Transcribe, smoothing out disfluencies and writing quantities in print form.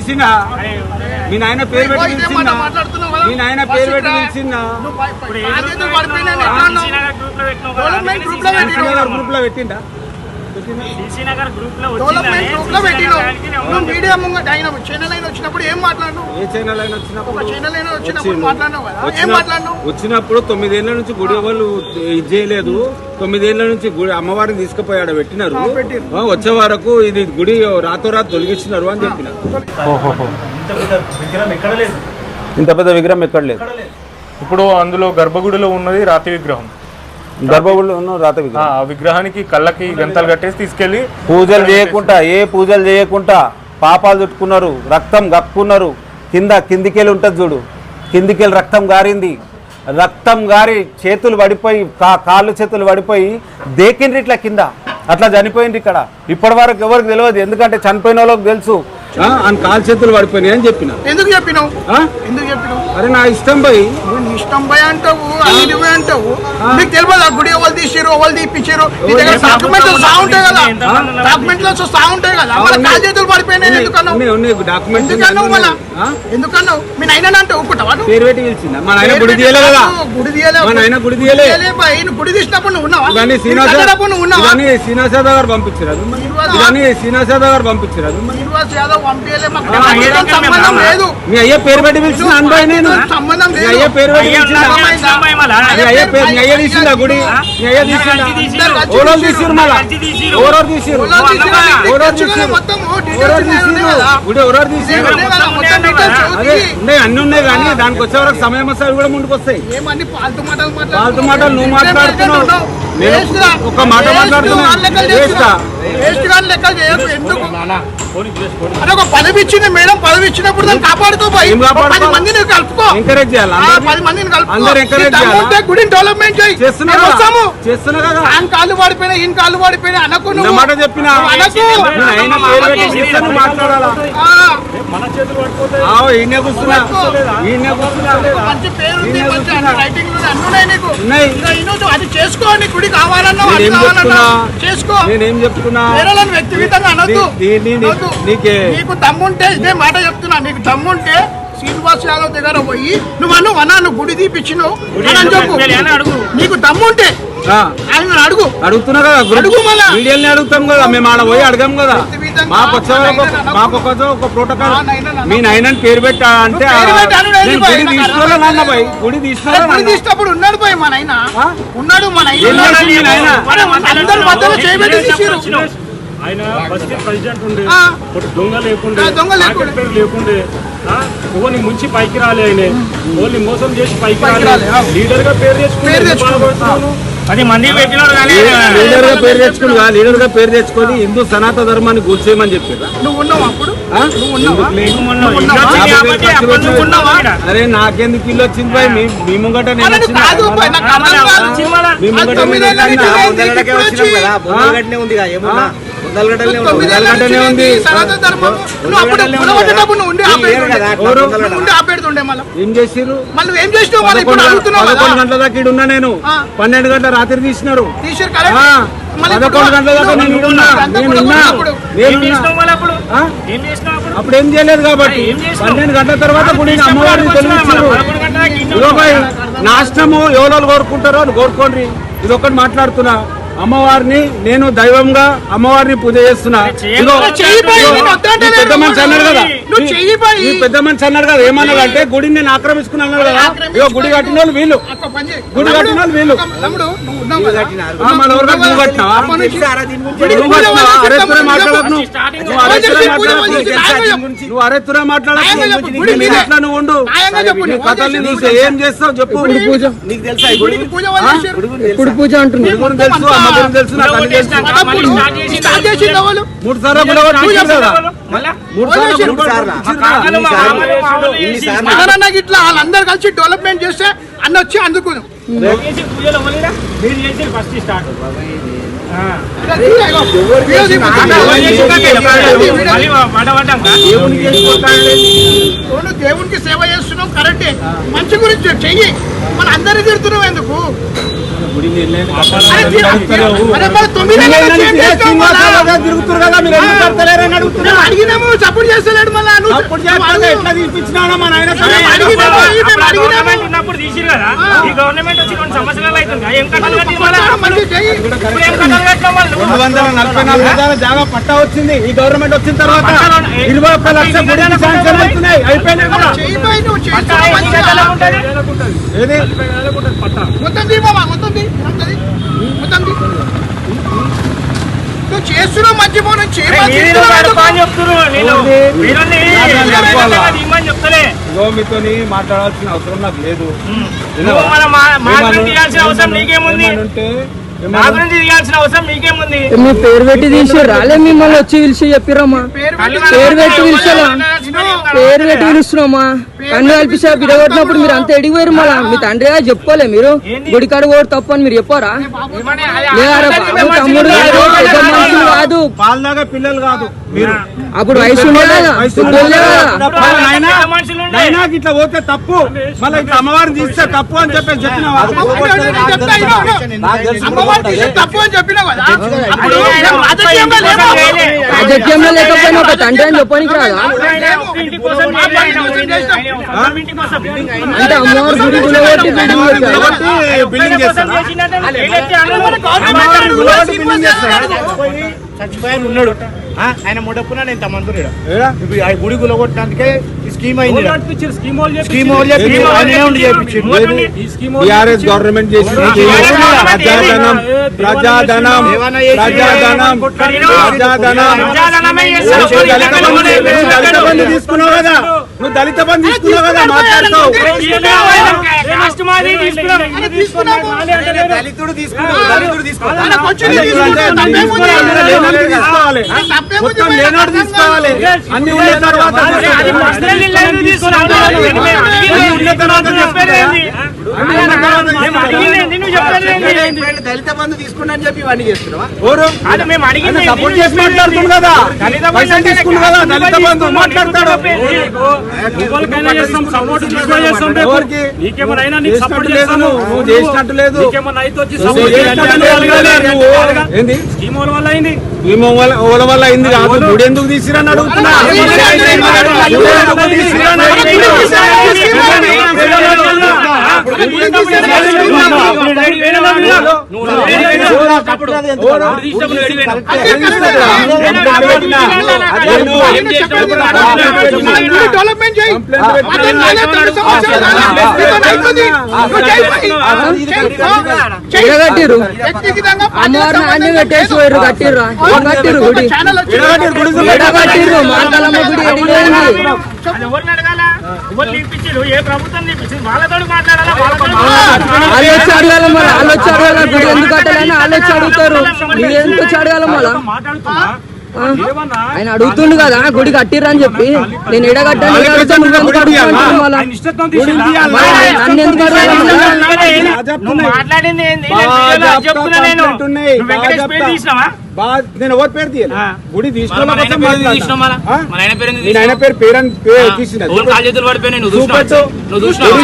పిలిచిందా? మీ నాయన పేరు పెట్టి పిలిచిందా? మీ నాయన పేరు పెట్టి పిలిచిందా? గ్రూప్ లో పెట్టిందా? వచ్చినప్పుడు 9 ఏళ్ల నుంచి గుడి వాళ్ళు ఇది చేయలేదు. 9 ఏళ్ల నుంచి గుడి అమ్మవారిని తీసుకుపోయాడు పెట్టినారు. వచ్చే వరకు ఇది గుడి రాతోరాతు తొలగించినారు అని చెప్పిన. ఇంత పెద్ద విగ్రహం ఎక్కడ లేదు. ఇప్పుడు అందులో గర్భగుడిలో ఉన్నది రాతి విగ్రహం. గర్భగుడిలో ఉన్న రాతి విగ్రహం. ఆ విగ్రహానికి కళ్ళకి గంతలు కట్టేసి తీసుకెళ్లి పూజలు చేయకుండా పూజలు చేయకుండా పాపాలు చుట్టుకున్నారు, రక్తం గక్కున్నారు. కిందికెళ్ళి ఉంటుంది చూడు, కిందికెళ్ళి రక్తం గారింది. రక్తం గారి చేతులు పడిపోయి కాళ్ళు చేతులు పడిపోయి దేకిండ్రి ఇట్లా కింద. అట్లా చనిపోయింది ఇక్కడ. ఇప్పటి వరకు ఎవరికి తెలియదు, ఎందుకంటే చనిపోయిన వాళ్ళకి తెలుసు. అని కాలు చేతులు పడిపోయినాయి అని చెప్పిన. ఎందుకు చెప్పినావు? అరే నా ఇష్టం పోయి ఇష్టం పోయి అంటావు, అది నువ్వే అంటావు. మీకు తెలియదు గుడి ఎవరు తీసిరు ఎవరు తీపిచ్చారు? డాక్యుమెంట్ వస్తా ఉంటాయి కదా, డాక్యుమెంట్లు వస్తా ఉంటాయి కదా. మన కాలు చేతులు పడిపోయినాయి ఎందుకన్నావు? ఎందుకన్నావు? మీ నాయన అంటే ఒప్పుకుంటావా? పేరు పెట్టి పిలిచిందా? మా నాయన గుడి తీయలే కదా. గుడి తీయలే. మా నాయన గుడి తీయలే. గుడి తీసినప్పుడు నువ్వు ఉన్నావా? శ్రీనివాస్ యాదవ్ గారు పంపించారు. శ్రీనివాస్ యాదవ్ గారు పంపించారు. మీ అయ్య పేరు పెట్టి పిలిచిన అనుభవం నేను. మీ అయ్య పేరు పెట్టి పిలిచిన అయ్య తీసిందా గుడి? మీ అయ్య తీసిందా? ఓరోలు తీసిరు. మళ్ళా ఓరోరు తీసిరు. గుడి ఓరోరు తీసిరు. అదే ఉన్నాయి, అన్ని ఉన్నాయి. కానీ దానికి వచ్చే వరకు సమయం వస్తే అవి కూడా ముందుకు వస్తాయి. పాల్తు మాటలు నువ్వు మాట్లాడుతున్నావు, నేను ఒక మాట మాట్లాడుతున్నా. పదవి ఇచ్చింది మేడం, పదవి ఇచ్చినప్పుడు దాన్ని కాపాడుతూ 10 మందిని కలుపుకో, ఎంకరేజ్ చేయాలి. 10 మందిని కలుపుకో, గుడిని డెవలప్మెంట్ చేస్తున్నా కదా. ఆయన కాళ్ళు పడిపోయినా ఈయన కాళ్ళు పడిపోయినా అనకు. మాట చెప్పిన మాట్లాడాలా? ఈయన కూర్చున్నా, మంచి పేరు రైటింగ్ అన్నున్నాయి నీకు. అది చేసుకో, నీ గుడి కావాలన్నా చేసుకో. నేనేం చెప్తున్నా? వ్యక్తిగతంగా అనొద్దు. నీకు దమ్ముంటే ఇదే మాట చెప్తున్నా, నీకు దమ్ముంటే శ్రీనివాస్ యాదవ్ దగ్గర పోయి నువ్వు గుడి తీపిచ్చినావు అని చెప్పు. నీకు దమ్ముంటే ఆయన అడుగు. అడుగుతున్నా కదా, మీడియాని అడుగుతాం కదా. మేము ఆడ పోయి అడగాం కదా. మాకు ఒక ప్రోటోకాల్. మీ నాయనని పేరు పెట్టా అంటే గుడి తీసినప్పుడు ఉన్నాడు పోయి మా నాయన ఉన్నాడు. మా నాయన ఆయన ఫస్ట్ ప్రెసిడెంట్ ఉండే, దొంగ లేకుండే, లేకుండే, ఓన్లీ ముంచి పైకి రాలే. ఆయన ఓన్లీ మోసం చేసి పైకి రాలే. లీడర్ గా పేరు తెచ్చుకున్నాడు. 10 మంది పెట్టినాడు. లీడర్ గా పేరు తెచ్చుకున్నా, లీడర్ గా పేరు తెచ్చుకొని హిందూ సనాతన ధర్మాన్ని గుర్చేయమని చెప్పారు. నువ్వు ఉన్నావు అప్పుడు? అరే నాకెందుకు ఇల్లు వచ్చింది పోయి? మీ ముంగట ఉంది. ఏం చేసిరు? 11 గంటల దాకా ఇడు ఉన్నా నేను. 12 గంటల రాత్రి తీసినారు. 11 గంటల దాకా అప్పుడు ఏం చేయలేదు కాబట్టి 12 గంటల తర్వాత గుడి అమ్మవారిని తొలగించారు. నాశనము ఎవరు కోరుకుంటారో అని కోరుకోండి. ఇది ఒక్కటి మాట్లాడుతున్నా. అమ్మవారిని నేను దైవంగా అమ్మవారిని పూజ చేస్తున్నా. పెద్ద మనిషి అన్నారు కదా, ఈ పెద్ద మనిషి అన్నారు కదా, ఏమన్నారంటే గుడిని నేను ఆక్రమించుకున్నాను కదా. ఇగో గుడి కట్టిన వాళ్ళు వీళ్ళు, గుడి కట్టిన వాళ్ళు వీళ్ళు. నువ్వు కట్టినావా? అరెత్తురే మాట్లాడకు, నువ్వు అరెత్తురే మాట్లాడకు. నువ్వు ఉండు, కథల్ని చూసి ఏం చేస్తావు చెప్పు. నీకు తెలుసా ఎప్పుడు పూజ అంటున్నావు? తెలుసు, అమ్మ గురించి తెలుసు, నాకు అన్ని తెలుసు. 3 సార్లు ఇట్లా వాళ్ళందరూ కలిసి డెవలప్మెంట్ చేస్తే అన్న వచ్చి అందుకుని దేవునికి సేవ చేస్తున్నావు కరెక్టే, మంచి గురించి చెయ్యి. మన అందరి తిడుతున్నావు ఎందుకు? అరే మరి 9 నెలలు చేంజ్ చేస్తాం మళ్ళా. తిరుగుతురు కదా మీరు ఎందుకు కడతలేరని అడుగుతున్నా. మేము అడిగినాము సపోర్ట్ చేస్తలేడు మళ్ళా. నువ్వు అప్పుడు ఎట్లా తీర్పించినాడో మా నాయన అడిగినాము గవర్నమెంట్ ఉన్నప్పుడు తీసిరు కదా, ఈ గవర్నమెంట్ వచ్చి 2 సంవత్సరాలు అవుతుంది. ఏం కట్టాలి కట్టి మళ్ళా? మంచి చెయ్యి. ఇప్పుడు ఏం కట్టాలి కట్టినాం వాళ్ళు? 244 గజాల జాగా పట్టా వచ్చింది ఈ గవర్నమెంట్ వచ్చిన తర్వాత. 21 లక్షల గుడికి శాంక్షన్ అవుతున్నాయి, అయిపోయినాయి కూడా. చెయ్యి పోయి నువ్వు పట్టా చేస్తున్నావు ఎన్ని మంచిగా. గంటలకు ఉంటుంది? ఏది పట్టా మొత్తం తీ బాబా, మొత్తం తీ. మొత్తం తీ. నువ్వు చేస్తున్నావు మంచి పని మీరు కడపా అని చెప్తున్నారు. నేను మీరన్నీ ఇమ్మని చెప్తలే. ఇగో మీతోని మాట్లాడాల్సిన అవసరం నాకు లేదు. నువ్వు మా గురించి తీయాల్సిన అవసరం నీకేముంది? అంటే మా గురించి తీయాల్సిన అవసరం నీకేముంది? మీ పేరు పెట్టి తీసి రాలే, మిమ్మల్ని వచ్చి పిలిచి చెప్పిరమ్మా. పేరు పెట్టి పిలిచాలా? పేరు పెట్టి పిలుస్తున్నామా? కన్ను కల్పిస్తా విడగొట్టినప్పుడు మీరు అంత ఎడిగిపోయారు. మళ్ళా మీ తండ్రి గారు చెప్పుకోలే, మీరు గుడికాడ కూడా తప్పు అని మీరు చెప్పారా? లేదా బాబు తమ్ముడు కాదు, పెద్ద మనుషులు కాదు, పాలదాగా పిల్లలు కాదు మీరు. అప్పుడు వయసు ఉండే కదా, పెద్దోళ్ళే కదా. నైనాకి ఇట్లా పోతే తప్పు, మళ్ళీ ఇట్లా అమ్మవారిని తీస్తే తప్పు అని చెప్పేసి చెప్పినావా? అమ్మవారు తీసే తప్పు అని చెప్పినావు కదా. అప్పుడు రాజకీయంగా లేవా? రాజకీయంలో లేకపోయినా ఒక తండ్రి అని చెప్పడానికి రాదా? ఇంటి కోసం ఇంటి కోసం అంటే అమ్మవారు గుడి గులగొట్టి బిల్డింగ్ కట్టారా? బిల్డింగ్ చేస్తారా? చచ్చిపోయాను ఉన్నాడు ఆయన మొడప్పున నేను తమ్మంతుడు ఏడా? ఇప్పుడు ఆ గుడి గులగొట్టడానికే ఈ స్కీమ్ అయింది స్కీమ్ వాళ్ళు స్కీమ్ వాళ్ళు చెప్పి ఆయనే ఉండి చేయించిండు. టీఆర్ఎస్ గవర్నమెంట్ చేసిన ప్రజాధనం ప్రజాధనం ప్రజాధనం ప్రజాధనం. దళిత బంధు తీసుకున్నావు కదా, నువ్వు దళిత బంధు తీసుకున్నావు కదా, మాట్లాడతావు. దళితుడు తీసుకున్నాడు దళితుడు తీసుకున్నాడు ఆయనకు వచ్చింది తీసుకుంటాడు. లేనోడికి తీసుకోవాలి, మొత్తం లేనోడు తీసుకోవాలి. అన్ని ఉన్న తర్వాత దళిత బంధు తీసుకున్నా అని చెప్పి ఇవన్నీ చేస్తున్నావా? సపోర్ట్ చేసి మాట్లాడుతుంది కదా, పైసలు తీసుకున్నా కదా, దళిత బంధు మాట్లాడతాడు. ఎవరికి చేసినట్టు లేదు, నువ్వు చేసినట్టు లేదు. ఏంది స్కీమ్ ఓల వల్ల అయింది కాదు, గుడి ఎందుకు తీసిరని అడుగుతున్నా. డెవలప్మెంట్ చేయి. కట్టిర్రు అమ్మవారిని అన్ని పెట్టేసి పోయారు. కట్టిర్రా కట్టిర్రు గుడి, కట్టిర్రు మార్కాలమ్మ గుడి ఎడిగైంది. ఎవరిని అడగాల? ఎవరు తీర్పించారు? ఏ ప్రభుత్వం తీర్పించింది? వాళ్ళతో మాట్లాడాలా? వాళ్ళు వచ్చి అడగాల, మళ్ళీ వాళ్ళు వచ్చి అడగాల. గుడి ఎందుకు కట్టాలని వాళ్ళు వచ్చి అడుగుతారు. మీరు ఎందుకు వచ్చి అడగాల? మళ్ళా ఆయన అడుగుతుండు కదా గుడి కట్టిర్రా అని చెప్పి. నేను ఎడగట్టాను అడుగుతాను, నువ్వు ఎందుకు అడుగుతాను? మళ్ళా నన్ను ఎందుకు అడగాలి? నువ్వు మాట్లాడింది ఏంది? చెప్తున్నా నేను. నువ్వు వెంకటేష్ పేరు తీసినావా? నేను ఎవరి పేరు తీయాలి? గుడి తీసుకోవడం కోసం ఆయన పేరు నేను ఆయన పేరు తీసిన కాలు చేతులు పడిపోయినాయి. నువ్వు చూపెట్టు. చూసినావా?